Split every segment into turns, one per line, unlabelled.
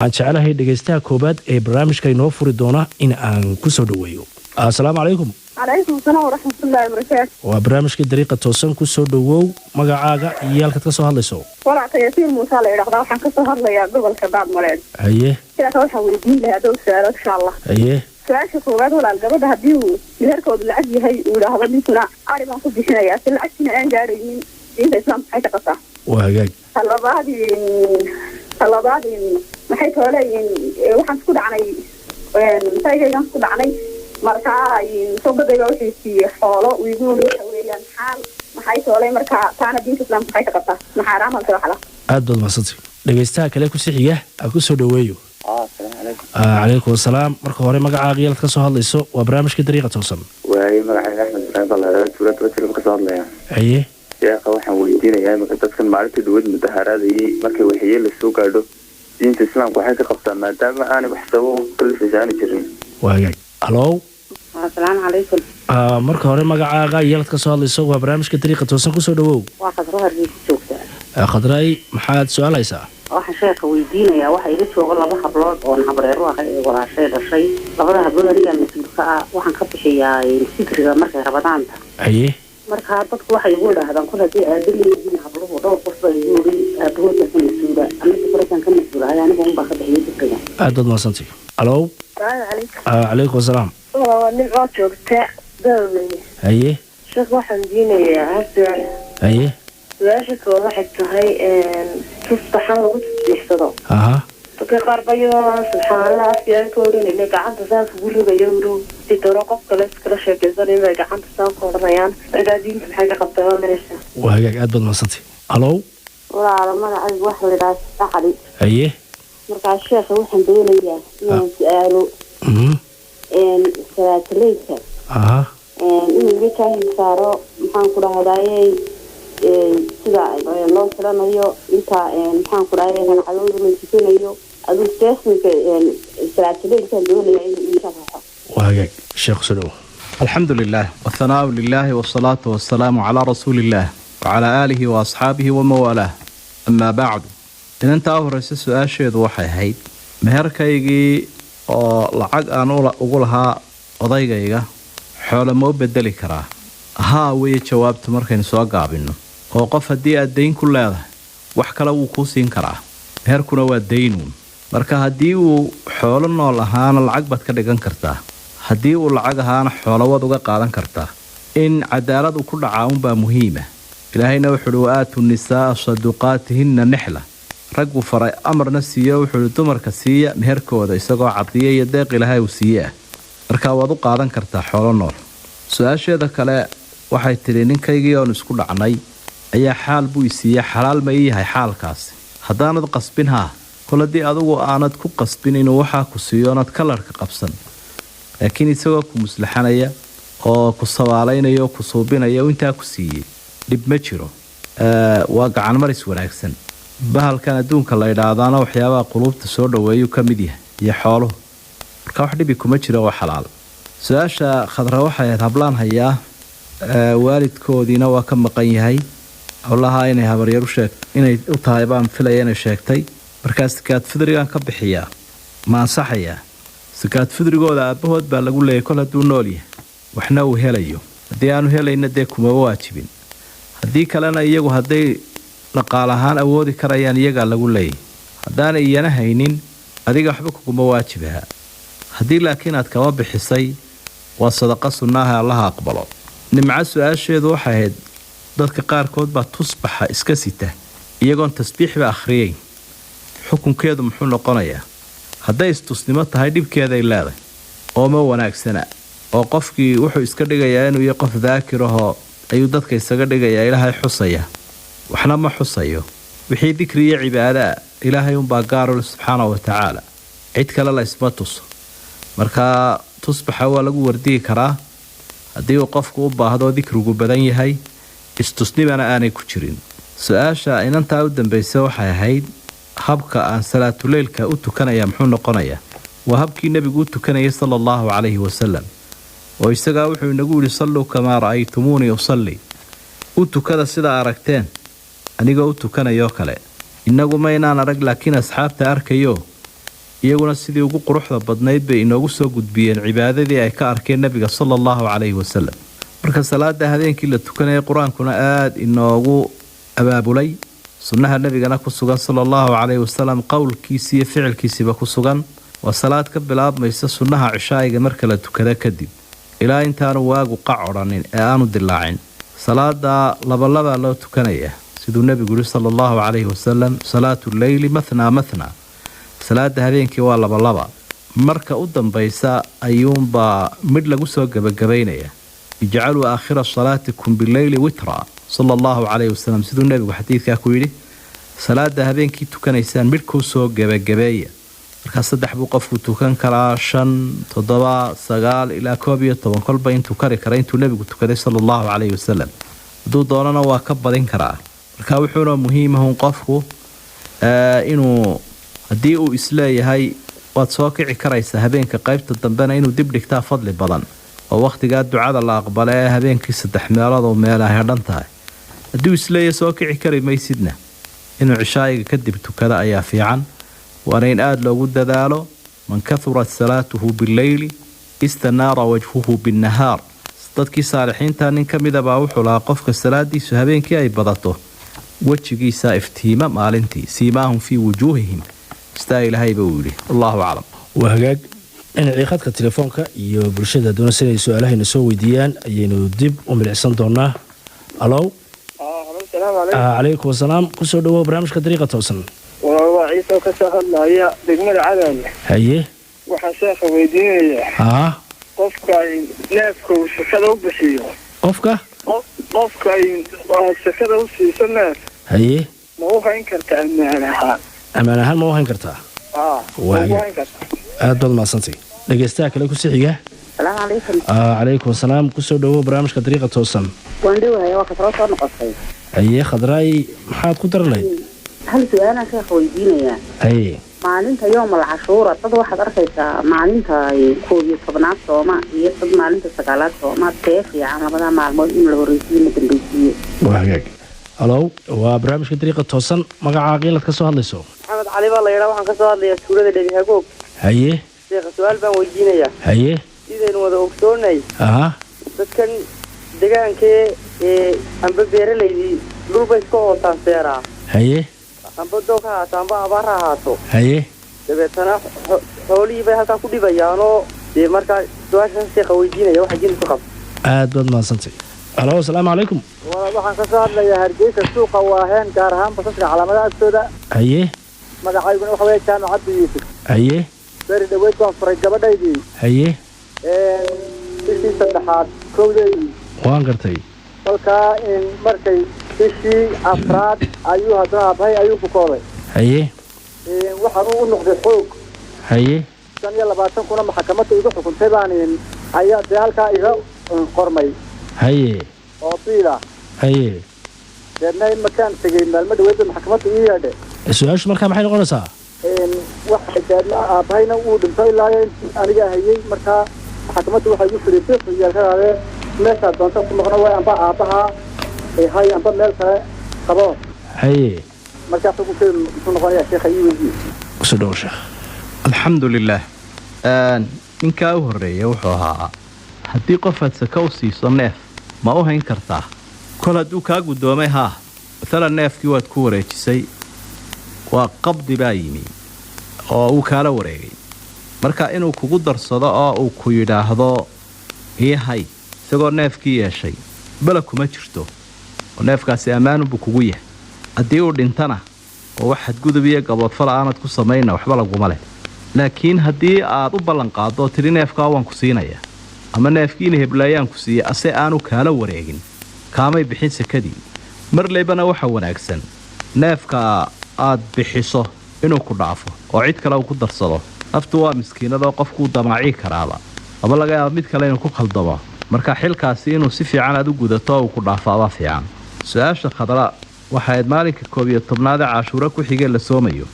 aan jecelahay dhegeystaha koobaad ee barnaamijka inoo furi doona in aan ku soo dhaweeyo. Assalaamu calaykum.
Calaykum salaam wa rahmatullaahi wa barakaatuh.
Waa barnaamijka dariiqa toosan ku soo dhawow magacaaga iyo halka ka soo hadlayso.
Walaal Yaasiin Muuse la yiraahdo waxaan ka soo hadlayaa gobolka Baadmareed.
Haye.
Sidaas waxaan weydiin lahaa dad su'aalo insha Allah.
Haye.
Su'aasha koowaad walaal gabadha hadii uu meherkooda lacag yahay uu yiraahdo ninkuna arigan ku bixinayaa si lacagtina aan gaaraynin inta islaamka ay ka qataa.
Waa hagaag.
Talabaadii maxay tooleeyeen waxaan ku dhacnay sayaygan ku dhacnay markaa soo badayga wixii si xoolo wiigu weeyaan xaal maxay toolay markaa taana diinta islaamka ay ka qataa maxaraam halka waxa
aad baad maasantay dhageystaha kale ku sixiga aan ku soo dhaweeyo. Alaykum salaam marka hore magacaaga iyo ka soo hadlayso waa barnaamijka dariiqa toosan.
Waay magacayga Axmed Ibrahim Ballaaran suurad wajir ka soo hadlaya.
Haye.
Sheekha waxaan weydiinayaa marka dadkan maalintii dawlad mudaharaadayay markay waxyeello la soo gaadho diinta islaamka waxay ka qabtaa maadaama aanay wax sabab kalifisaan jirin.
Waa hagaag. Hello.
Assalaamu calaykum.
Marka hore magacaaga iyo ka soo hadlayso waa barnaamijka dariiqa toosan ku soo dhawow.
Waa Khadra Hargeysa joogta.
Khadray maxaad su'aalaysaa?
Waxaan sheekha weydiinayaa waxa iga jooga laba hablood oo habreer ah ee walaashay dhashay labada hablood aniga mas'uulka ah waxaan ka bixiyaa fikriga markay rabadaanta.
Haye.
marka dadku waxay ugu yiraahdaan kul hadii aad leeyihiin habluhu dhowr qof ay ugu aabahooda ka masuula aniga farasan ka masuula aniga un baa ka bixiyay fikriga
aad baad maasantay. Hello. Alaykum salaam.
waa nin oo joogta dawladda.
Haye.
sheekh waxaan diinayaa hada.
Haye.
su'aasha waxay tahay tustaxan lagu tusbiixsado.
Aha.
dadka qaar bayo subxaanallah afyaan ka oranayna gacanta saas ugu ridayo inuu si daro qof kale iskala sheekaysan inay gacanta saas ku oranayaan cibaadiinta maxay ka qabtaa meesha.
Waa hagaag aad baad maasantay. Hello.
walaal magacaygu waxa la yiraahdaa Saxari.
Haye.
marka sheekha waxaan doonayaa inaan su'aalo salaatlayka
aha
inuu ka saaro maxaan ku dhahdayay sida loo filanayo inta maxaan ku dhahdayay halcadooda la tukanayo aduu teesnika salaatlayka doonayaa inuu sharaxo.
waa hagaag sheekh soo
الحمد لله والثناء لله والصلاة والسلام على رسول الله وعلى آله وأصحابه وموالاه أما بعد إن أنت أهرس السؤال شيء وحي هيد مهركيجي لعق أنا أقولها قضيجيجا حول مو بدلي كراه ها وي جواب تمركن سوا قابلنا وقف هدي الدين كله وحكى له وكوسين كراه مهركنا والدينون مركا هديو حولنا لهان العقبة كدجن كرتاه haddii uu lacag ahaan xoolawood uga qaadan kartaa in cadaalad ku dhacaun baa muhiima ilaahayna wuxuu aatu nisaa saduqaatihinna nihla raggu faray amarna siiyo wuxuu dumarka siiya meherkooda isagoo cadiye iyo deeq ilaahay uu siiyaa marka waad u qaadan kartaa xoolo nool su'aasheeda kale waxay tiri ninkaygii oo isku dhacnay ayaa xaal buu isiiya xalaal ma yahay xaalkaas haddaanad qasbinha koladii adigu aanad ku qasbin inuu waxa ku siiyo onad kalarka qabsan laakiin isagoo ku muslaxanaya oo ku sabaalaynayo ku suubinaya inta ku siiyay dib ma jiro waa gacan maris wanaagsan bahalkan adduunka la yiraahdaana waxyaabaha qulubta soo dhaweeyo kamid yahay iyo xoolo marka wax dhibi kuma jiro oo xalaal su'aasha khadra waxay hablaan hayaa waalidkoodiina waa ka maqan yahay hawlaha inay habaryar u sheeg inay u tahay baan filayay inay sheegtay markaas kaad fidrigan ka bixiyaa ma ansaxaya sakaad fidrigooda aabahood baa lagu leeyahay kol hadduu nool yahay waxna uu helayo haddii aanu helayna dee kuma waajibin haddii kalena iyagu hadday dhaqaal ahaan awoodi karayaan iyagaa lagu leeyahay haddaanay iyana haynin adiga waxba kuguma waajibaha haddii laakiin aad kama bixisay waa sadaqa sunnaaha allaha aqbalo nimca su-aasheedu waxay ahayd dadka qaarkood baa tusbaxa iska sita iyagoon tasbiixba akhriyay xukunkeedu muxuu noqonayaa hadday istusnimo tahay dhibkeeday leedahay oo ma wanaagsana oo qofkii wuxuu iska dhigayaa inuu yahay qof daakir ahoo ayuu dadka isaga dhigayaa ilaahay xusaya waxna ma xusayo wixii dikri iyo cibaada ilaahay unbaa gaaro subxaanahu wa tacaala cid kale la isma tuso marka tusbaxa waa lagu wardiyi karaa haddii uu qofku u baahdo dikrigu badan yahay istusnimana aanay ku jirin su-aasha inantaa u dambaysa waxay ahayd habka aan salaatuleylka u tukanaya muxuu noqonayaa waa habkii nebigu u tukanayay sala allahu calayhi wasalam oo isagaa wuxuu inagu yidhi salluu kamaa ra'aytumuunii usalli u tukada sidaa aragteen anigoo u tukanayoo kale innagu maynaan arag laakiin asxaabta arkayo iyaguna sidii ugu quruxda badnayd bay inoogu soo gudbiyeen cibaadadii ay ka arkeen nebiga sala allahu calayhi wasalam. marka salaada habeenkii la tukanaya qur-aankuna aada inoogu abaabulay, sunnaha nebigana ku sugan sala allahu calayhi wasalam, qowlkiisi iyo ficilkiisiba ku sugan. waa salaad ka bilaabmaysa sunnaha cishaa'iga marka la tukada kadib ilaa intaanu waagu qac odhanin ee aanu dilaacin. salaada labalabaa loo tukanaya siduu nebigu yidhi sala allahu calayhi wasalam, salaatu leyli mathnaa mathnaa, salaada habeenkii waa labalaba. marka u dambaysa ayuunbaa midh lagu soo gebagabaynaya, ijcaluu aakhira salaatikum bileyli witra sala allahu calayhi wasalam, siduu nebigu xadiidkaa ku yidhi. salaada habeenkii tukanaysaan midh kuu soo gebagabeeya. markaa 3 buu qofku tukan karaa, 5, 7, 9 ilaa 11 kolba intuu kari kara intuu nebigu tukaday sala allahu calayhi wasalam. hadduu doonana waa ka badin karaa. marka wuxuuna muhiimahun qofku inuu haddii uu isleeyahay waad soo kici karaysaa habeenka qaybta dambena inuu dib dhigtaa fadli badan, oo wakhtigaa ducada la aqbala ee habeenkii 3 meelood oo meel ay hadhan tahay. haddii uu isleeyahay soo kici kari maysidna inuu cishaa'iga kadib tukada ayaa fiican. waana in aada loogu dadaalo. man kahurat salaatuhu bileyli istanaara wajhuhu binnahaar. dadkii saalixiinta nin ka mida baa wuxuu lahaa qofka salaadiisu habeenkii ay badato wejigiisa iftiima maalintii, siimaahum fii wujuuhihim, istaa ilaahay buu yidhi. allahu aclam.
waa hagaag dhinacii khadka telefoonka iyo bulshada doonaysa inay su-aalahayna soo weydiiyaan ayaynu dib u milicsan doonaa. alow calaykum wasalaam, kusoo dhawow barnaamijka dariiqa toosan.
waa ciise ka soo hadlaya degmada cadaale.
haye
waxaan sheekha weydiinayaa qofka neefka uu sakada u bixiyo, qofka sakada u siiso neef,
haye
ma u hayn kartaa
ammaan ahaan ma u hayn kartaa? aad baad mahadsantay. dhegeystaha kale ku sixiga.
salaamu calaykum.
calaykum asalaam, kusoo dhawow barnaamijka dariiqa toosan.
waan dhawaya, waa kasoo soo noqotay.
haye khadraay, maxaad ku daran lahayd?
hal su-aalaan sheekha weydiinayaa.
haye
maalinta yowmal cashuura dad waxaad arkaysaa maalinta 11aad sooma iyo dad maalinta 9aad sooma, tee fiican labadaa maalmood in la horreysiiyo la dambeysiiyo.
waa hagaag. alow waa barnaamijka dariiqa toosan, magacaaga inaad ka soo hadlayso?
maxamed cali baa la yidhaa, waxaan ka soo hadlayaa tuulada Dhabi Hagoog.
haye
sheekha su-aal baan weydiinayaa.
haye
sidaynu wada ogsoonay
aha
dadkan degaankee amba beeralaydii dhulbay iska hootaan seeraa,
haye
amba doog ha ahaato amba abaar ha ahaato,
haye
dabeetana xoolihii bay halkaa ku dhibayaanoo dee markaa su-aashaan sheekha weydiinaya waxa jin ku qab.
aad baad mahadsantay. alo asalaamu calaykum.
waxaan ka soo hadlayaa Hargeysa, suuqa Waaheen, gaar ahaan basaska calaamadaha agtooda.
haye
magacayguna waxa weeye Jaamac Cabdi Yuusuf.
haye
beri dhaweyd baan furay gabadhaydii
haye
bishii 3aad kowdeedii.
waan gartay.
kolkaa markay bishii 4aad ayuu haddana aabhay ayuu ku kooday.
haye
waxaan u noqday xoog.
haye
25 kuna maxkamadda igu xukuntay baan ayaa dee halkaa iga qormay.
haye
oo biila.
haye
deedna makaan tegay maalmo dhaweyd maxkamadda ii yeedhe.
su-aashu markaa maxay noqonaysaa?
waxa deedna aabhayna uu dhintay ilaa aniga hayay. markaa maxkamadda waxay igu firisay xiyaalkadaade meeshaa doonta ku noqon waay amba aabbaha hay amba meel kale qabo.
haye
markaa xukunkeedu muxuu noqonayaa sheekha ii weydiiyey.
kusoo dhawow sheekh.
alxamdu lilaah. ninkaa u horreeya wuxuu ahaa haddii qofaad saka u siiso neef ma u hayn kartaa? kol hadduu kaa guddoomay haa, maalan neefkii waad ku wareejisay, waa qabdi baa yimi oo uu kaala wareegay. marka inuu kugu darsado oo uu ku yidhaahdo ii hay isagoo neefkii yeeshay bala kuma jirto, oo neefkaasi ammaanunbuu kugu yahay. haddii uu dhintana oo wax xadgudub iyo gaboodfal aanad ku samayna waxba laguma leh. laakiin haddii aad u ballanqaado oo tidhi neefkaa waan ku siinaya, ama neefkiina heblaayaan ku siiya ase aanu kaala wareegin, kaamay bixin sakadii. marleybana waxa wanaagsan neefka aad bixiso inuu ku dhaafo oo cid kale uu ku darsado. naftu waa miskiinadoo qofkuu damaaci karaaba, aba laga yaaba mid kale inuu ku khaldamo. marka xilkaasi inuu si fiican aad u gudato oo uu ku dhaafaaba fiican. su-aasha khadra waxayd maalinka 11aad cashuura ku xigee la soomayo.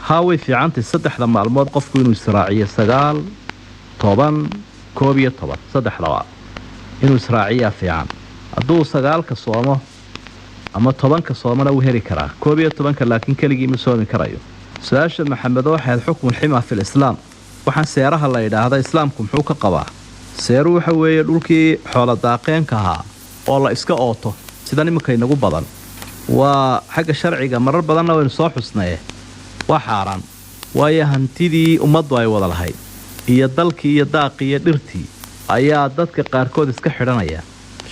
haa way fiicantay 3 maalmood qofku inuu israaciyo 9, 10, 11, 3 inuu israaciyaa fiican. hadduu 9 soomo ama 10 soomana uu heli karaa. 11 laakiin keligii ma soomi karayo. su-aasha maxamed waxayd xukmu lxima fi lislaam waxaan seeraha la yidhaahda islaamku muxuu ka qabaa seeru waxa weeye dhulkii xoola daaqeenka ahaa oo la iska ooto sidan iminka inagu badan waa xagga sharciga marar badanna waynu soo xusnaye waa xaaraan waayo hantidii ummaddu ay wada lahayd iyo dalkii iyo daaqii iyo dhirtii ayaa dadka qaarkood iska xidhanaya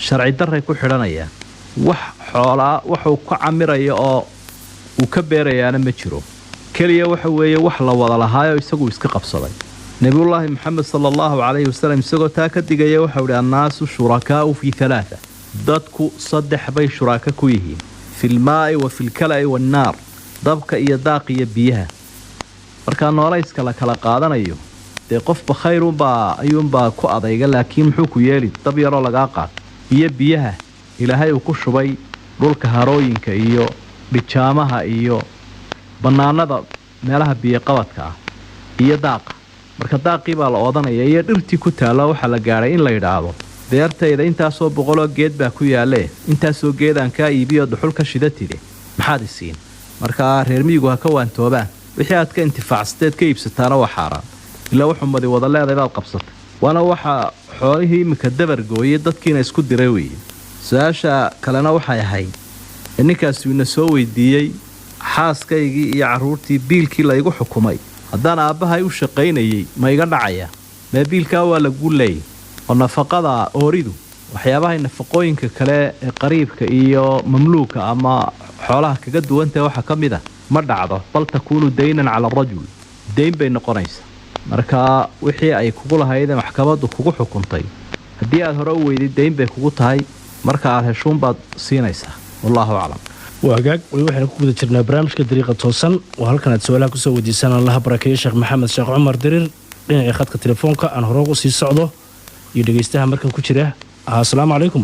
sharci darray ku xidhanayaan wax xoolaa waxuu ka camiraya oo uu ka beerayaana ma jiro keliya waxa weeye wax la wada lahaayoo isagu iska qabsaday nebiyullaahi maxamed sala allahu calayhi wasalam isagoo taa ka digaya waxau idhi annaasu shurakaa'u fii alaaa dadku 3 bay shuraaka ku yihiin filmaa'i wa filkala'i wannaar dabka iyo daaq iyo biyaha markaa noolayska la kala qaadanayo dee qofba ayuunbaa ku adayga laakiin muxuu ku yeeli dab yaroo lagaa qaad iyo biyaha ilaahay uu ku shubay dhulka harooyinka iyo dhijaamaha iyo bannaanada meelaha biyoqabadka ah iyo daaqa marka daaqii baa la oodanaya iyo dhirtii ku taalla waxaa la gaadhay in la yidhaahdo deertayda intaasoo boqoloo geed baa ku yaallee intaasoo geedaan kaa iibiyo dhuxul ka shida tidhi maxaad isiin markaa reer miyigu ha ka waantoobaan wixii aad ka intifaacsateed ka iibsataana waa xaaraan ilaa wuxuu madi wada leeday baad qabsatay waana waxaa xoolihii iminka dabargooyey dadkiina isku diray weeye su-aasha kalena waxay ahayd ninkaasi ina soo weydiiyey xaaskaygii iyo carruurtii biilkii laygu xukumay haddaan aabbahay u shaqaynayey ma iga dhacaya mee biilkaa waa lagu leeyay oo nafaqada ooridu waxyaabahay nafaqooyinka kale ee qariibka iyo mamluuka ama xoolaha kaga duwantahe waxaa ka mid a ma dhacdo bal takuunu daynan cala arajul dayn bay noqonaysaa markaa wixii ay kugu lahaydee maxkamaddu kugu xukuntay haddii aad hore u weydid dayn bay kugu tahay marka aad heshuunbaad siinaysaa wallaahu aclam
وهجاج ويوحنا كودا جرنا برامج كدريقة توصل وهالكنت سؤالها كسو وديسان الله بركة شيخ محمد شيخ عمر درير لنا ياخذك تليفونك أنا هروق سي صعده يدقيستها مركب كشريه السلام عليكم.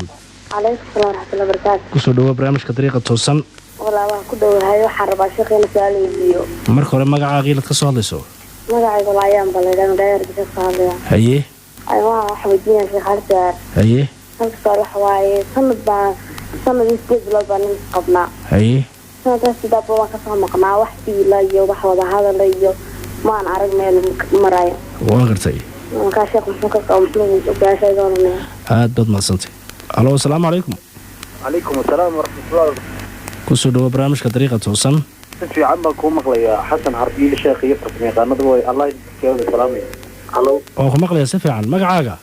عليكم السلام ورحمة الله وبركاته.
كسو دوا برامج كدريقة توصل.
والله ما كده هاي حرب شيخ مسألة الفيديو.
مركب لما قاعد غيرت كسو هذا سو. ما
قاعد والله أيام بلدان داير بشيخ هذا.
هيه.
أيوة حبيبين في حالته.
هيه.
خمس صالح واي سنة يستجيب له بني قبنا.
هيه.
سنة تستدعى بوا كسر مقنع وحدي لا يو وحوض هذا لا يو ما نعرف من المرايا.
وانقرتي.
كاشيخ محمد أو محمد وكاشيخ دولنا.
هاد ضد ما صنتي. ألو السلام عليكم.
عليكم السلام ورحمة الله وبركاته.
كسو دوا برامج كطريقة توصل.
في عمك ومقلي حسن حربي الشيخ يفتح ميقان نضوي الله يجزيك السلام. ألو.
أخو مقلي سفي عن مقعاقة.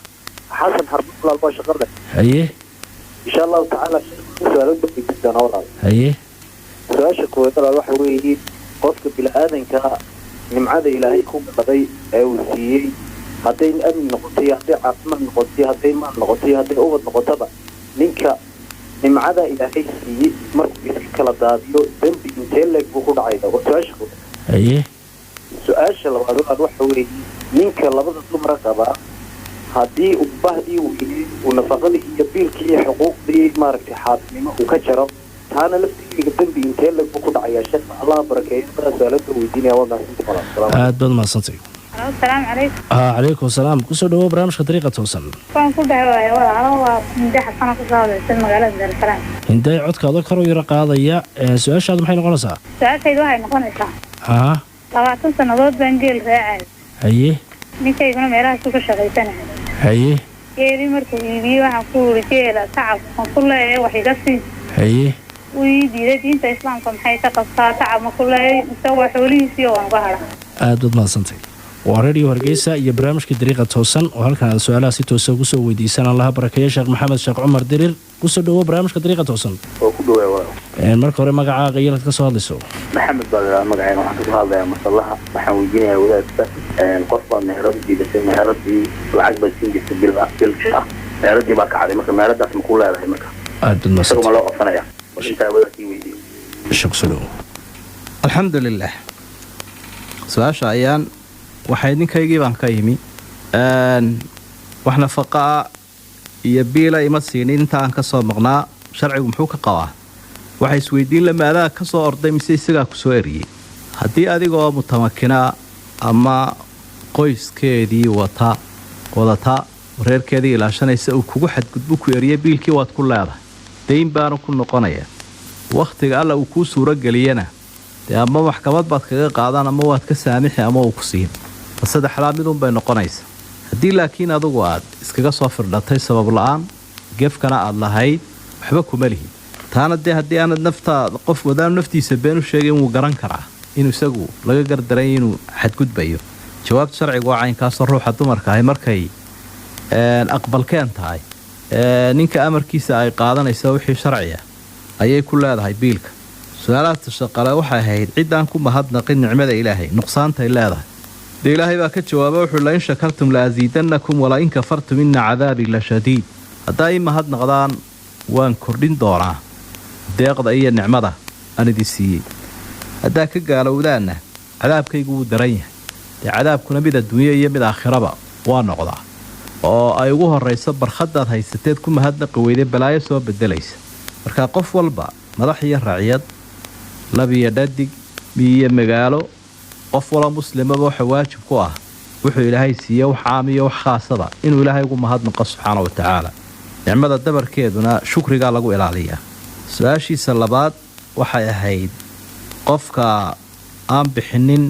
حسن حربي الله الباشا قرده.
هيه.
إن شاء الله تعالى سؤال بدي جدا والله.
هيه.
سؤالك ويطلع الواحد ويجي قصك بالآذن كنمعاد إلهي كوم قضي أو سيء هذين أمن نقطي هذين عقمان نقطي هذين ما نقطي هذين أول نقطة منك نمعاد إلهي سيء مرت بسكلا داديو ذنب إنتلك بقول عيدا وسؤالك.
هيه.
سؤالك لو الواحد ويجي منك لبض المرتبة هذه وبهدي ونفقدي يبيلكي حقوق دي ماركتي حاكمة وكجرة أنا لفتي قدام بإنتين لك بقول عياشات الله بركة سؤالك ويديني أول ناس
هاد ما صنتي.
السلام عليكم.
عليكم السلام كسو دوا برامج كطريقة توصل.
كان كل ده أنا مدح سنة كسر سلم على ذا الكلام.
هندي عد كذا كرو يرقى هذا سؤال شاد محين قنصة.
سؤال سيدوها نقنصة.
ها.
طبعا سنة ضد بنجيل راعي.
هيه.
ninka iguna meelaha suuqa shaqaysanahay
haye
geeri markuu iibiyo waxaan ku wuri jeela tacab aan ku leeyahay wax iga sii
haye
wii diiday diinta islaamka maxay ka qabtaa tacab ma ku leeyahay isagoo xoolihiisii oo aan uga hadha
aad baad mahadsantay waa radio hargeysa iyo barnaamijka dariiqa toosan oo halkan aad su-aalaha si toosa ugu soo weydiisaan allaha barakeeye sheekh maxamed sheekh cumar dirir kusoo dhawo barnaamijka dariiqa toosan
oo ku dhawaay
marka hore magacaaga iyo ka soo hadlayso
maxamed baa magacayga waxaan ka hadlayaa masallaha waxaan weydiinayaa wadaadka qof baa meherad diiday meheradii lacag baa siin jirtay bilka meheradii baa kacday marka meheradaas ma ku leedahay marka
aad baad mahadsantay
ma loo qofanaya intaa wadaadkii weydiiyey
shukran
alxamdulilah su-aasha ayaan waxay ninkaygii baan ka yimi wax nafaqaa iyo biila ima siinin inta aan ka soo maqnaa sharcigu muxuu ka qabaa waxa isweydiin lama adaa ka soo orday mise isagaa ku soo eriyey haddii adigoo mutamakina ama qoyskeedii wadata reerkeedii ilaashanaysa uu kugu xadgudbu ku eriyey biilkii waad ku leedahay dayn baanu ku noqonaya wakhtiga alla uu kuu suuro geliyana dee ama maxkamad baad kaga qaadaan ama waad ka saamixi ama uu ku siin saddexdaa midunbay noqonaysa haddii laakiin adugu aad iskaga soo firdhatay sabab la-aan gefkana aad lahayd waxba kuma lihid taana dee haddii aanad qof wadaanu naftiisa been u sheegay wuu garan karaa inuu isagu laga gardaray inuu xadgudbayo jawaabta sharcigu waa caynkaasoo ruuxa dumarka ahay markay aqbalkeen tahay ninka amarkiisa ay qaadanaysa wixii sharciya ayay ku leedahay biilka su-aalaha shaqale waxay ahayd ciddaan ku mahadnaqin nicmada ilaahay nuqsaantay leedahay dee ilaahay baa ka jawaaba wuxuu la in shakartum la asiidannakum wala in kafartum inna cadaabii la shadiid haddaa ii mahadnaqdaan waan kordhin doonaa deeqda iyo nicmada aan idin siiyey haddaa ka gaalowdaanna cadaabkaygu wuu daran yahay dee cadaabkuna mid adduunyo iyo mid aakhiraba waa noqdaa oo ay ugu horrayso barkhadaad haysateed ku mahadnaqi weyday balaayo soo beddelaysa markaa qof walba madax iyo raciyad lab iyo dhadig miiyo magaalo qof wala muslimaba waxa waajib ku ah wuxuu ilaahay siiye wax caam iyo wax khaasaba inuu ilaahay ugu mahadnaqo subxaana wa tacaala nicmada dabarkeeduna shukrigaa lagu ilaaliyaa su-aashiisa labaad waxay ahayd qofka aan bixinin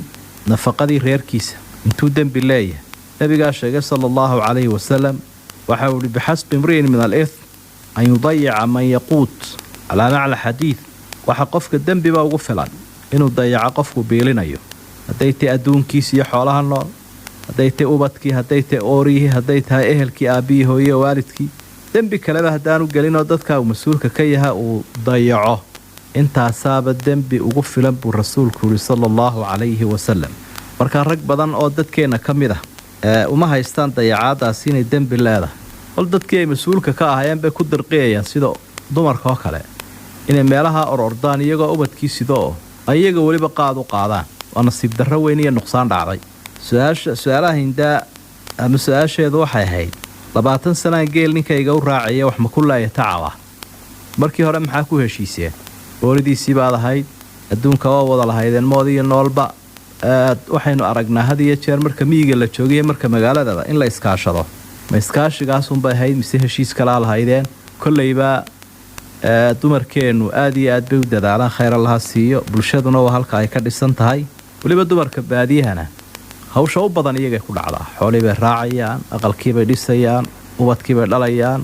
nafaqadii reerkiisa intuu dembi leeyahay nabigaa sheegay sala allahu calayhi wasalam waxa uu ihi bixasbi imri'in min al-ithm an yudayica man yaquut calaa macla xadiid waxa qofka dembiba ugu filan inuu dayaco qofku biilinayo hadday tahay adduunkiis iyo xoolaha nool hadday tahay ubadkii hadday tahay ooriyihii hadday tahay ehelkii aabbihii hooye waalidkii dembi kaleba haddaanu gelinoo dadka uu mas-uulka ka yaha uu dayaco intaasaaba dembi ugu filan buu rasuulku yihi sala allahu calayhi wasalam markaa rag badan oo dadkeenna ka mid ah uma haystaan dayacaadaas inay dembi leedahay qol dadkii ay mas-uulka ka ahayeen bay ku dirqiyayaan sida dumarka oo kale inay meelaha orordaan iyagoo ubadkii sido oo ay iyaga weliba qaad u qaadaan waa nasiib darro weyn iyo nuqsaan dhacday su-aalaha hindaa ama su-aasheedu waxay ahayd 20 sanaan geel ninkayga u raacaya wax ma ku laaya tacaba markii hore maxaa ku heshiiseen boolidiisii baad ahayd adduunka waa wada lahaydeen mood iyo noolba waxaynu aragnaa had iyo jeer marka miyiga la joogiyo marka magaaladaba in la iskaashado ma iskaashigaasunbay ahayd mise heshiis kalaa lahaydeen kolleybaa dumarkeennu aad iyo aad bay u dadaalaan khayr allaha siiyo bulshaduna waa halka ay ka dhisan tahay weliba dumarka baadiyahana hawsha u badan iyagay ku dhacdaa xoolii bay raacayaan aqalkiibay dhisayaan ubadkiibay dhalayaan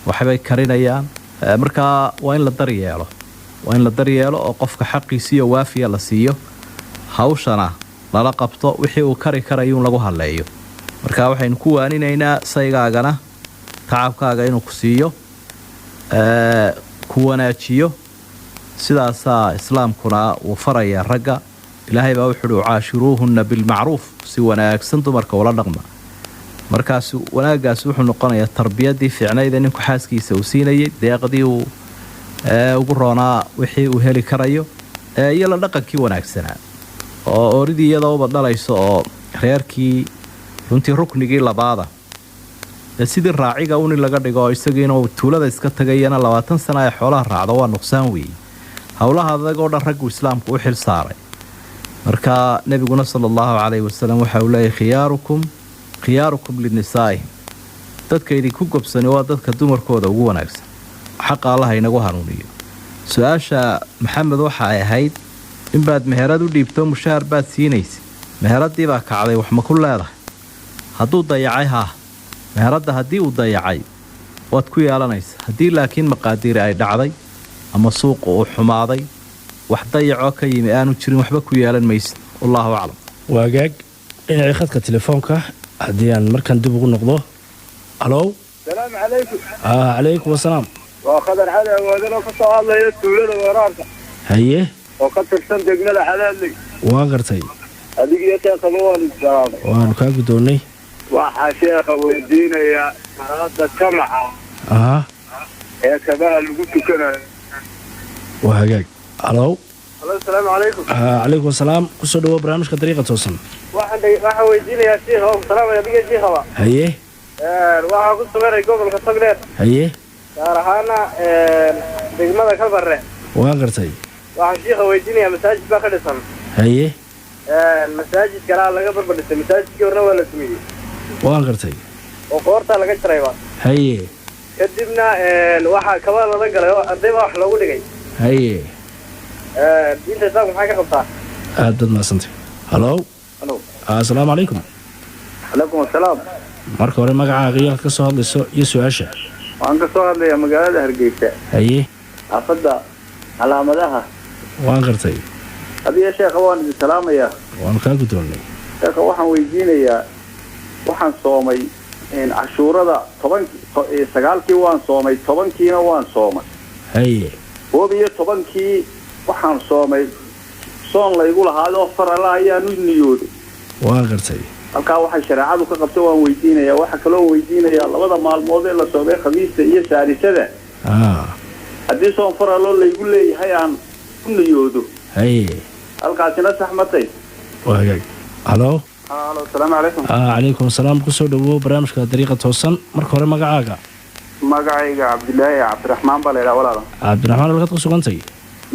waxbay karinayaan markaa waa in la daryeelo oo qofka xaqiisiiyo waafiya la siiyo hawshana lala qabto wixii uu kari karayuun lagu hadleeyo markaa waxaynu ku waaninaynaa saygaagana tacabkaaga inuu ku siiyo ku wanaajiyo sidaasaa islaamkuna uu farayaa ragga ilaahay baa wuxuuhi ucaashiruuhunna bilmacruuf si wanaagsan dumarka ula dhaqma markaas wanaaggaasi wuxuu noqonayaa tarbiyadii fiicnayda ninku xaaskiisa uu siinayay deeqdii uu ugu roonaa wixii uu heli karayo iyo la dhaqankii wanaagsanaa oo ooridii iyadooba dhalayso oo reerkii runtii ruknigii labaada sidii raaciga uni laga dhigo oo isagiina tuulada iska tagayana 20 sana ay xoolaha raacdo waa nuqsaan weeye howlaha adagoo dhan raggu islaamku u xil saaray marka nabiguna sala allahu calayhi wasalam waxa uu leeyahay khiyaarukum linnisaa'i dadka idinku gobsani waa dadka dumarkooda ugu wanaagsan xaqa allaha inagu hanuuniyo su-aasha maxamed waxa ay ahayd inbaad meherad u dhiibto mushaar baad siinaysa meheradii baa kacday wax ma ku leedahay hadduu dayacay meheradda haddii uu dayacay waad ku yeelanaysa haddii laakiin maqaadiiri ay dhacday ama suuqa uu xumaaday wax dayacoo ka yimi aanu jirin waxba ku yeelan maysa wallahu aclam
waagaag dhinacii khadka telefoonka haddii aan markaan dib ugu noqdo halow
salaamu calaykum
calaykum wasalaam
waa khadar cali awaadano ka soo hadlaya tuulada waraarka
haye
oo ka tirsan degmada xalaaley
waa gartay
adigiyo sheekaba waan isalaamay
waanu kaa guddoonnay
waxaa sheekha weydiinayaa salaada jamaca ee kabaha lagu tukanayo
waa hagaag halow
asalaamu calaykum
calaykum wasalaam kusoo dhawo barnaamijka dariiqa toosan
waxaan weydiinayaa sheekha oo salaamay adiga sheekhaba
haye
waxaa ku suganay gobolka togdheer
haye
gaar ahaana degmada kalbarre
waa gartay
waxaan sheekha weydiinayaa masaajid baa ka dhisan
haye
masaajid kalaa laga barbadhisay masaajidkii horena waa la sumiyey
waan gartay
oo qoortaa laga jarayba
haye
kadibna waxaa kaba lala galay oo arday baa wax loogu dhigay
haye
diinta islaamka maxay ka qabtaa
aad baad mahadsantay halow
halo
assalaamu calaykum
calaykum assalaam
marka hore magacaaga iyo ka soo hadlayso iyo su-aasha
waxaan ka soo hadlayaa magaalada Hargeysa
haye
xaafadda calaamadaha
waan gartay
adiga sheekha waan idin salaamayaa
waan kaa guddoonnay
sheekha waxaan weydiinayaa waxaan soomay cashuurada 9kii waan soomay 10kiina waan soomay
haye
11kii waxaan soomay soon laygu lahaadoo farala ayaan u niyooday
waan gartay
halkaa waxay shareecadu ka qabto waan weydiinayaa waxa kaloo weydiinayaa labada maalmood ee la soomay khamiista iyo saalisada haddii soon faraloo laygu leeyahay aan u niyoodo
haye
halkaasina sax matay
waa hagaag halo
halo asalaamu calaykum
calaykum asalaam kusoo dhawow barnaamijka dariiqa toosan marka hore magacaaga
magacayga cabdilaahi cabdiraxmaan baa laydhaha walaala
cabdiraxmaan halkaad ku sugantay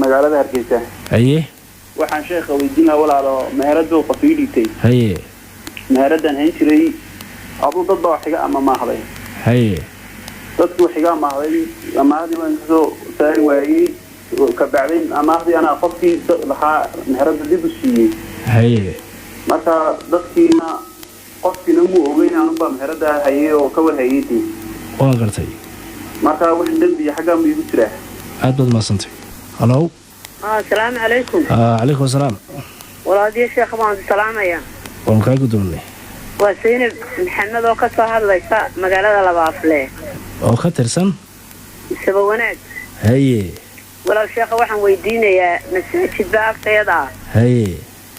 magaalada Hargeysa
haye
waxaan sheekha weydiin lahaa walaalo meheradu qof ii dhigtay
haye
meheradan hayn jiray aduu dad baa xiga ama maahday
haye
dadku xiga maahday amaahdi waan soo saari waayay ka bacdin amaahdi ana qofkii lahaa meherada dib u siiyay
haye
marka dadkiina qofkiina mu ogeyn aanu baa meherada hayay oo ka warhayay
waan gartay
marka wax dambi xaga ma igu jiraa
aad baad mahadsantay halow
asalaamu calaykum
calaykum asalaam
walaadiyo sheekh baan salaamaya
waan kaa guddoonnay
waa Zainab Maxamed oo ka soo hadlaysa magaalada Labaafle
oo ka tirsan
saba wanaag
haye
walaal sheekh waxaan weydiinayaa masaajid baagtayada
haye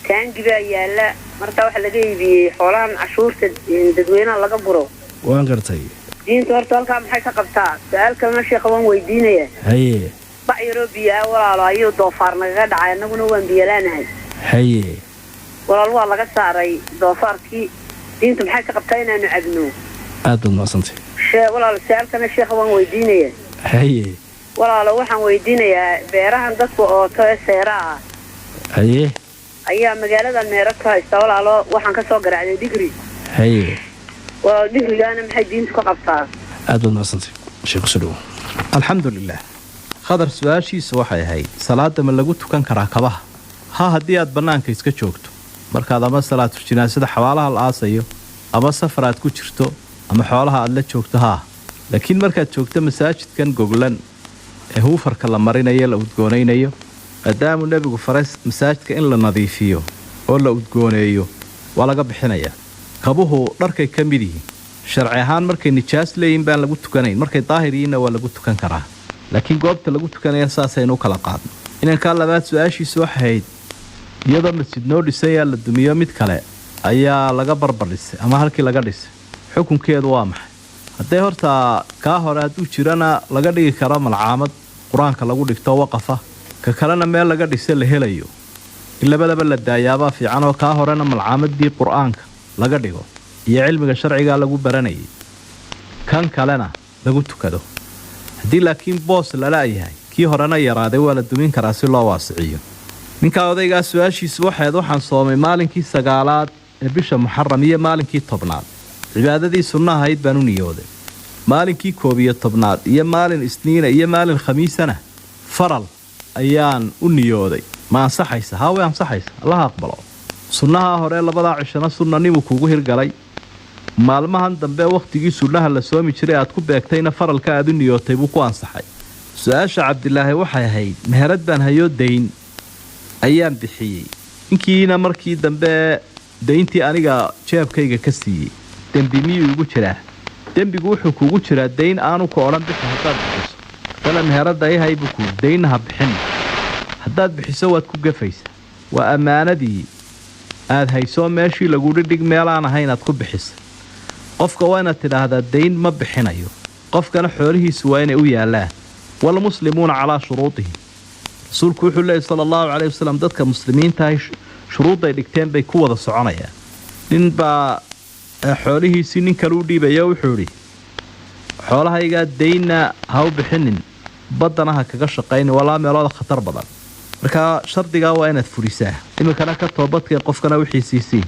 taangi baa yaala marka waxa laga iibiyey xoolahan cashuurta dadweynaha laga buro
waan gartay
diinta horta halkaa maxay ka qabtaa su-aal kalena sheekh waan weydiinayaa
haye
bac yaroo biyaa walaalo ayuu doofaar nagaga dhacay annaguna waan biyalaanahay
haye
walaal waa laga saaray doofaarkii diinta maxay ka qabtaa inaanu cabno
aad baad mahadsantay
walaal su-aal kalena sheekh waan weydiinayaa
haye
walaalo waxaan weydiinayaa beerahan dadka oo seera ah
haye
ayaa magaalada meero ka haysta walaalo waxaan ka soo garaacday digri
haye
walaal digrigaana maxay diintu ka qabtaa
aad baad mahadsantay sheekh kusoo dhawow
alxamdulilah khadar su-aashiisa waxay ahayd salaada ma lagu tukan karaa kabaha haddii aad bannaanka iska joogto markaad ama salaatul jinaasada xabaalaha la aasayo ama safar aad ku jirto ama xoolaha aad la joogto laakiin markaad joogto masaajidkan goglan ee huufarka la marinayo la udgoonaynayo maadaamuu nebigu faray masaajidka in la nadiifiyo oo la udgooneeyo waa laga bixinayaa kabuhu dharkay ka mid yihiin sharci ahaan markay nijaas leeyihin baan lagu tukanayn markay daahir yihiinna waa lagu tukan karaa laakiin goobta lagu tukanaya saasaynu kala qaadno inankaa labaad su-aashiisu waxay ahayd iyadoo masjid noo dhisayaa la dumiyo mid kale ayaa laga barbar dhisay ama halkii laga dhisay xukunkeedu waa maxay hadday horta kaa hore hadduu jirana laga dhigi karo malcaamad qur-aanka lagu dhigto waqafa ka kalena meel laga dhisa la helayo in labadaba la daayaabaa fiican oo kaa horena malcaamadii qur-aanka laga dhigo iyo cilmiga sharcigaa lagu baranayay kan kalena lagu tukado haddii laakiin boos lala-yahay kii horena yaraaday waa la dumin karaa si loo waasiciyo ninkaa odaygaa su-aashiisu waxaan soomay maalinkii 9aad ee bisha muxaram iyo maalinkii 10aad cibaadadii sunna ahayd baan u niyooday maalinkii 11aad iyo maalin isniina iyo maalin khamiisana faral ayaan u niyooday ma ansaxaysa way ansaxaysa allaha aqbalo sunnaha hore labadaa cishana sunnanimu kuugu hirgalay maalmahan dambe wakhtigii sunnaha la soomi jiray aad ku beegtayna faralka aad u niyootay buu ku ansaxay su-aasha cabdilaahi waxay ahayd meherad baan hayoo dayn ayaan bixiyey ninkiina markii dambe dayntii aniga jeebkayga ka siiyey dembi miyuu igu jiraa dembigu wuxuu kuugu jiraa dayn aanu ka odhan bixi haddaad bixiso kale meheradda ihay buu ku daynna ha bixin haddaad bixiso waad ku gafaysa waa ammaanadii aad haysoo meeshii lagudhi dhig meelaan ahayn aad ku bixisa qofka waa inaad tidhaahdaa dayn ma bixinayo qofkana xoolihiisu waa inay u yaallaan walmuslimuuna calaa shuruudihim rasuulku wuxuu leeyay sala allahu calayhi wasalam dadka muslimiintahay shuruudday dhigteen bay ku wada soconayaan nin baa xoolihiisii nin kale u dhiibaya wuxuu idhi xoolahaygaa daynna ha u bixinin baddana ha kaga shaqaynin walaa meelooda khatar badan markaa shardigaa waa inaad fulisaa iminkana ka toobadkeen qofkana wixiisiisii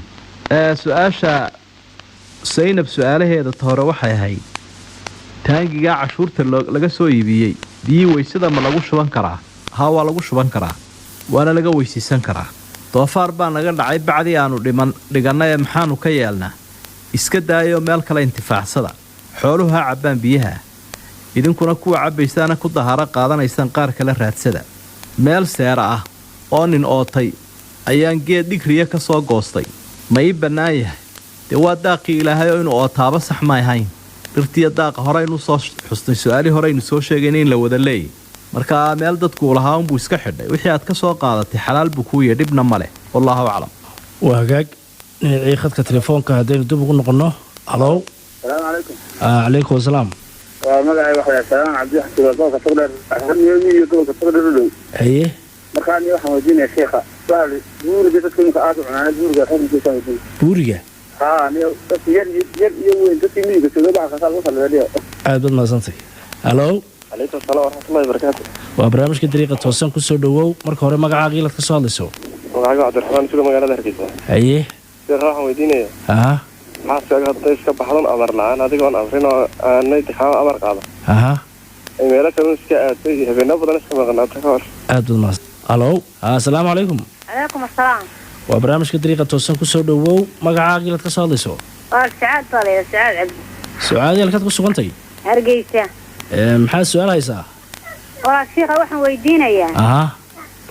su-aasha saynab su-aalaheeda hore waxay ahayd taangigaa cashuurta laga soo iibiyey biyii weysada ma lagu shuban karaa waa lagu shuban karaa waana laga weysiisan karaa doofaar baa naga dhacay bacdii aanu dhigannay ee maxaanu ka yeelnaa iska daayoo meel kale intifaacsada xooluhu ha cabbaan biyaha idinkuna kuwa cabbaysaana ku dahaaro qaadanaysaan qaar kale raadsada meel seera ah oo nin ootay ayaan geed dhigriya ka soo goostay ma ii bannaan yahay dee waa daaqii ilaahay oo inuu ootaaba sax ma ahayn dhirtiya daaqa horeynu soo xusnay su-aalii horeynu soo sheegayna in la wada leeyay markaa meel dadku lahaa unbuu iska xidhay wixii aad ka soo qaadatay xalaal buu kuu yahay dhibna ma leh wallaahu aclam
waa hagaag dhinacii khadka telefoonka haddaynu dib ugu noqonno halow
salaamu calaykum
calaykum wasalaam
waa magacay waxaa salaan cabdi xasan gobolka togdheer iyo gobolka togdheer u dhow
haye
markaan waxaan weydiinayaa sheekha su'aal buuriga dadka ninka aad u cunaanad buuriga xanuunkiisa weydiin
buuriga
yar iyo weyn dadkii miyiga jooga baa kasaa lagu salleeliyo
aad baad mahadsantay halow
calaykum asalaam waraxmatullahi wabarakaatu
waa barnaamijka dariiqa toosan ku soo dhowow marka hore magacaaga ilaad ka soo hadlayso
magacayga cabdiraxmaan suga magaalada hargeysa
haye
sheekha waxaan weydiinaya
aha
maxaa sheega hadday iska baxdan amar la-aan adigoon amrin oo aanay tixaamo amar qaado
aha
ay meelo kalun iska aaday iyo habeenno badan iska maqnaata ka hor
aad baad mahadsan halow assalaamu calaykum
calaykum assalaam
waa barnaamijka dariiqa toosan ku soo dhowow magacaaga ilaad ka soo hadlayso
waa sacaad baa layidha sacaad cabdi
sucaadi halkaad ku sugantay
hargeysa
maxaad su-aal haysaa
walaal shiikha waxaan weydiinayaa
aha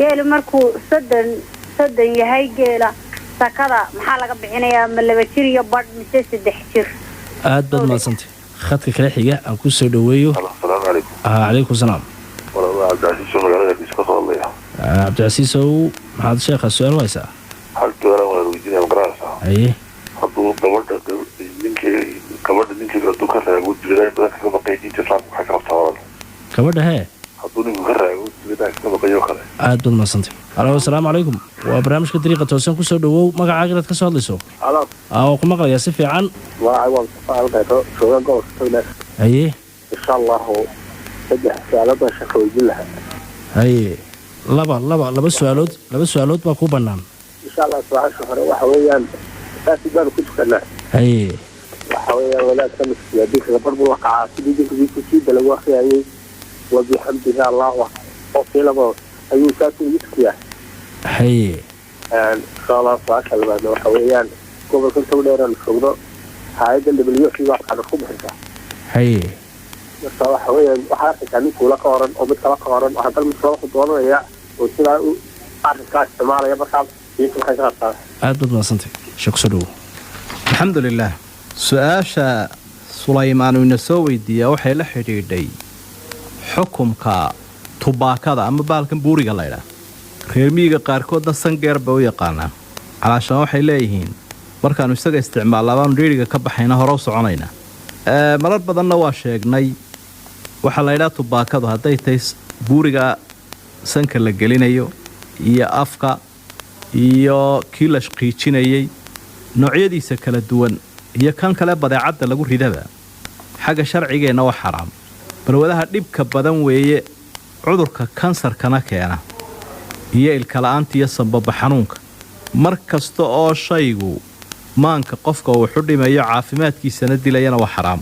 geelu markuu soddon yahay geela sakada maxaa laga bixinayaa ma 2 jir iyo badh mise 3 jir
aad baad mahadsantay khadka kale xiga aan ku soo dhoweeyo
asalaamu calaykum
calaykum salaam
walaa cabdicasiis magaalada iska soo hadlaya
cabdicasiisow maxaad sheekha su-aal u haysaa
hal su-aalan waan weydiinaya magaranaysaa
haye
hadduu gabadha ninkeyga hadduu ka raago dibadaha badan kaga maqay diinta islaamka waxay ka qabtaa walal
gabadha hee
hadduu ninku ka raago dibadaha kaga maqayo kale
aad baad mahadsantay halo assalaamu calaykum waa barnaamijka dariiqa toosan ku soo dhowow magacaaga inaad ka soo hadlayso
halo
waa ku maqlayaa si fiican
magacay waa mustafa halkayto jooga gobolka togdheer
haye
insha allahu 3 su-aalood baan sheekha weydiin lahaa
haye laba su-aalood baa ku bannaan
insha allah su-aasha hore waxa weeyaan saasi baanu ku tukanaa
haye
waxa weeyaan walaadka miskiya dinka barbul waqacaa sidii dinkiisa siida lagu akhriyayay wabixamdihi allahu oo fiilabo ayuu saasi ugu tukiyaa
haye
insha allah su-aasha labaadna waxa weeyaan gobolka togdheeraan joogno hay-adda WFP baa waxaana ku bixisaa
haye
marka waxa weeyaan waxaa arkaysaa nin kuula ka oran oo mid kala ka oran oo haddana mid kala wuxuu doonanaya oo sidaa u arrinkaa isticmaalaya markaa diinta waxay ka qabtaa
aad baad mahadsantay sheek kusoo dhowow
alxamdu lilaah su-aasha sulaymaan uu ina soo weydiiyaa waxay la xidhiidhay xukumka tubaakada ama baalkan buuriga laydhaa reer miyiga qaarkoodna sangeer bay u yaqaanaan calaashaan waxay leeyihiin markaannu isaga isticmaalnaa baanu dhiiriga ka baxayna hore u soconaynaa marar badanna waa sheegnay waxaa laydhaa tubaakadu hadday tahay buuriga sanka la gelinayo iyo afka iyo kii la shqiijinayay noocyadiisa kala duwan iyo kan kale badeecadda lagu ridaba xagga sharcigeenna waa xaraam balwadaha dhibka badan weeye cudurka kansarkana keena iyo ilkala'aanta iyo sanbaba xanuunka mar kasta oo shaygu maanka qofka uu xudhimayo caafimaadkiisana dilayana waa xaraam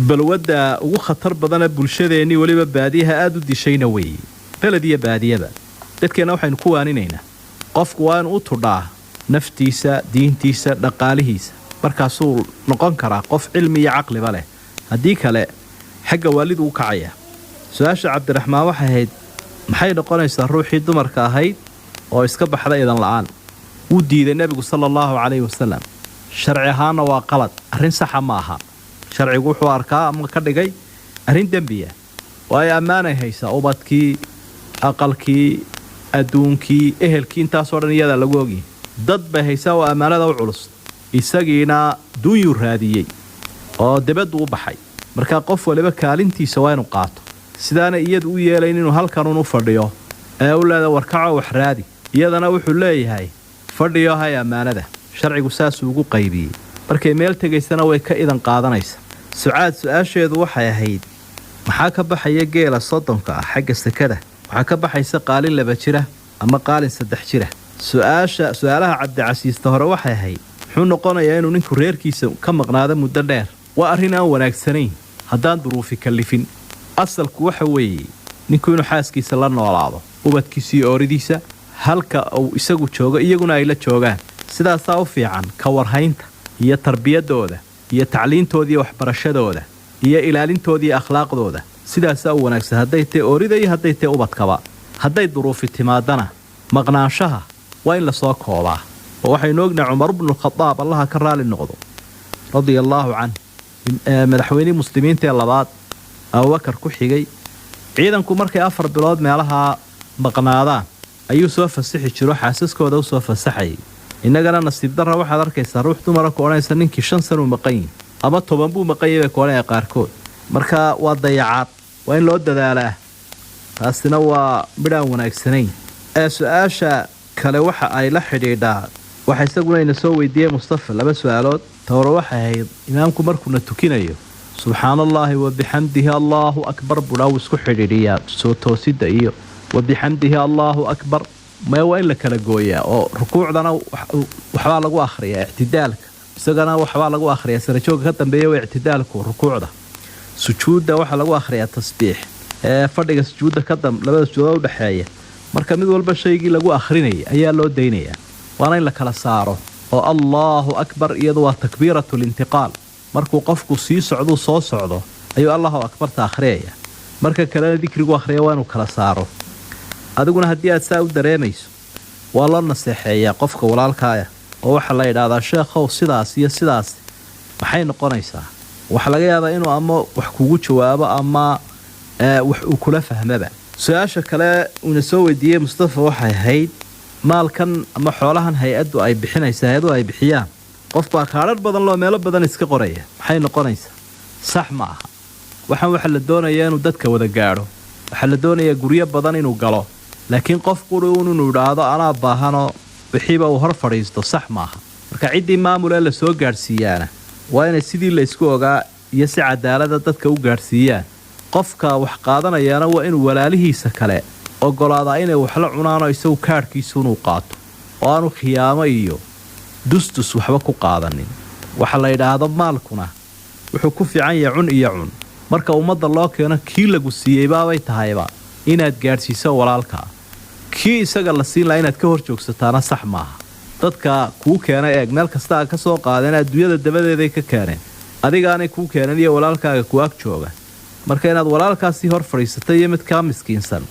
balwadda ugu khatar badana bulshadeennii weliba baadiyaha aad u dishayna weeye beled iyo baadiyaba dadkeenna waxaynu ku waaninaynaa qofku waa inuu u tudhaa naftiisa diintiisa dhaqaalihiisa markaasuu noqon karaa qof cilmi iyo caqliba leh haddii kale xagga waalidu u kacaya su-aasha cabdiraxmaan waxay ahayd maxay noqonaysaa ruuxii dumarka ahayd oo iska baxda idan la'aan wuu diiday nebigu sala allahu calayhi wasalam sharci ahaanna waa qalad arrin saxa ma aha sharcigu wuxuu arkaa ama ka dhigay arrin dembiya waayo ammaanay haysaa ubadkii aqalkii adduunkii ehelkii intaasoo dhan iyadaa lagu ogyahay dad bay haysaa oo ammaanada u culus isagiina duunyuu raadiyey oo debaddu u baxay markaa qof waliba kaalintiisa waa inu qaato sidaana iyadu u yeelayn inuu halkanun u fadhiyo ee u leeda warkaco wax raadi iyadana wuxuu leeyahay fadhiyo hay ammaanada sharcigu saasuu ugu qaybiyey markay meel tegaysana way ka idan qaadanaysa sucaad su-aasheedu waxay ahayd maxaa ka baxaya geela soddonka ah xagga sekada waxaa ka baxaysa qaalin 2 jira ama qaalin 3 jira su-aalaha cabdicasiista hore waxay ahayd muxuu noqonayaa inuu ninku reerkiisa ka maqnaado muddo dheer waa arrin aan wanaagsanayn haddaan duruufi kallifin asalku waxa weeye ninku inuu xaaskiisa la noolaado ubadkiisa iyo ooridiisa halka uu isagu joogo iyaguna ay la joogaan sidaasaa u fiican ka warhaynta iyo tarbiyadooda iyo tacliintooda iyo waxbarashadooda iyo ilaalintooda iyo akhlaaqdooda sidaasaa u wanaagsan hadday tahay oorida iyo hadday tahay ubadkaba hadday duruufi timaadana maqnaanshaha waa in lasoo koobaa oo waxaynu ognahay cumar bnu khadaab allaha ka raali noqdo radia allaahu canh madaxweynihii muslimiinta ee labaad abubakar ku xigay ciidanku markay 4 bilood meelaha maqnaadaan ayuu soo fasaxi jiro xaasaskooda u soo fasaxayay innagana nasiib darra waxaad arkaysaa ruux dumara ku odhanaysa ninkii 5 sano maqan yahay ama 10 buu maqan yahay ku odhanaya qaarkood marka waa dayacaad waa in loo dadaalaa taasina waa midhaan wanaagsanayn su-aasha kale waxa ay la xidhiidhaa waxa isaguna ina soo weydiiyey mustafa 2 su'aalood tawra waxay ahayd imaamku markuu na tukinayo subxaanallaahi wabixamdihi allaahu akbar budhaw isku xidhiidhiyaa soo toosida iyo wabixamdihi allaahu akbar ma waa in la kala gooyaa oo rukuucdana waxbaa lagu akhriyaa ictidaalka isagana waxbaa lagu akhriyaa sarajooga ka dambeeya waa ictidaalku rukuucda sujuudda waxaa lagu akhriyaa tasbiix fadhiga sujuudda labada sujuudood u dhexeeya marka mid walba shaygii lagu akhrinayay ayaa loo daynayaa waana in la kala saaro oo allaahu akbar iyadu waa takbiiratu lintiqaal markuu qofku sii socduu soo socdo ayuu allahu akbarta akhriyaya marka kalena dikrigu akhriya waa inuu kala saaro adiguna haddii aad saa u dareemayso waa loo naseexeeyaa qofka walaalkaaya oo waxaa la yidhaahdaa sheekhow sidaas iyo sidaas maxay noqonaysaa waxaa laga yaabaa inuu ama wax kugu jawaabo ama wax uu kula fahmaba su-aasha kale uuna soo weydiiyey mustafa waxay ahayd maalkan ama xoolahan hay-addu ay bixinaysa hay-adu ay bixiyaan qof baa kaadhar badan loo meelo badan iska qoraya maxay noqonaysaa sax ma aha waxaan waxa la doonayaa inuu dadka wada gaadho waxaa la doonayaa guryo badan inuu galo laakiin qof qudhuun inuu idhaahdo anaa baahanoo wixiiba uu hor fadhiisto sax maaha marka ciddii maamulee la soo gaadhsiiyaana waa inay sidii la isku ogaa iyo si cadaalada dadka u gaadhsiiyaan qofka wax qaadanayaana waa inuu walaalihiisa kale ogolaadaa inay wax la cunaanoo isagu kaadhkiisu inuu qaato oo aanu khiyaamo iyo dustus waxba ku qaadanin waxa la yidhaahdo maalkuna wuxuu ku fiican yahay cun iyo cun marka ummadda loo keeno kii lagu siiyey baabay tahayba inaad gaadhsiiso walaalkaa kii isaga la siin laha inaad ka hor joogsataana sax maaha dadka kuu keena eeg meel kasta a ka soo qaadeen adduunyada dabadeeday ka keeneen adigaanay kuu keenan iyo walaalkaaga ku ag jooga marka inaad walaalkaasii hor fadhiisatay iyo mid kaa miskiinsan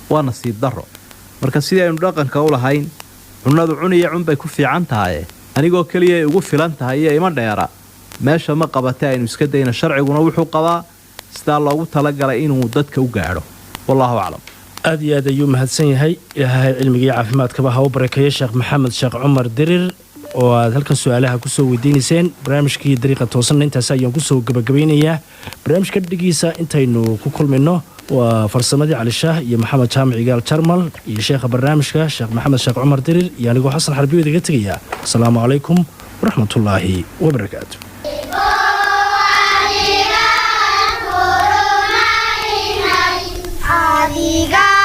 waa nasiib darro marka sidii aynu dhaqanka u lahayn cunnadu cun iyo cun bay ku fiican tahaye anigoo keliya ay ugu filan tahay iyo ima dheera meesha ma qabatay aynu iska dayna sharciguna wuxuu qabaa sidaa loogu talagalay inuu dadka u gaadho wallaahu aclam
aad iyo aad ayuu mahadsan yahay ilaahay cilmigii caafimaadkaba ha u barakeeyo sheekh maxamed sheekh cumar dirir oo aad halkan su-aalaha kusoo weydiinayseen barnaamijkii dariiqa toosanna intaas ayaan kusoo gabagabeynayaa barnaamijka dhigiisa intaynu ku kulmino waa farsamadii cali shaah iyo maxamed jaamic igaal jarmal iyo sheekha barnaamijka sheekh maxamed sheekh cumar dirir iyo anigoo xasan xarbiyo idiga tegayaa asalaamu calaykum waraxmatullaahi wabarakaatu
adiga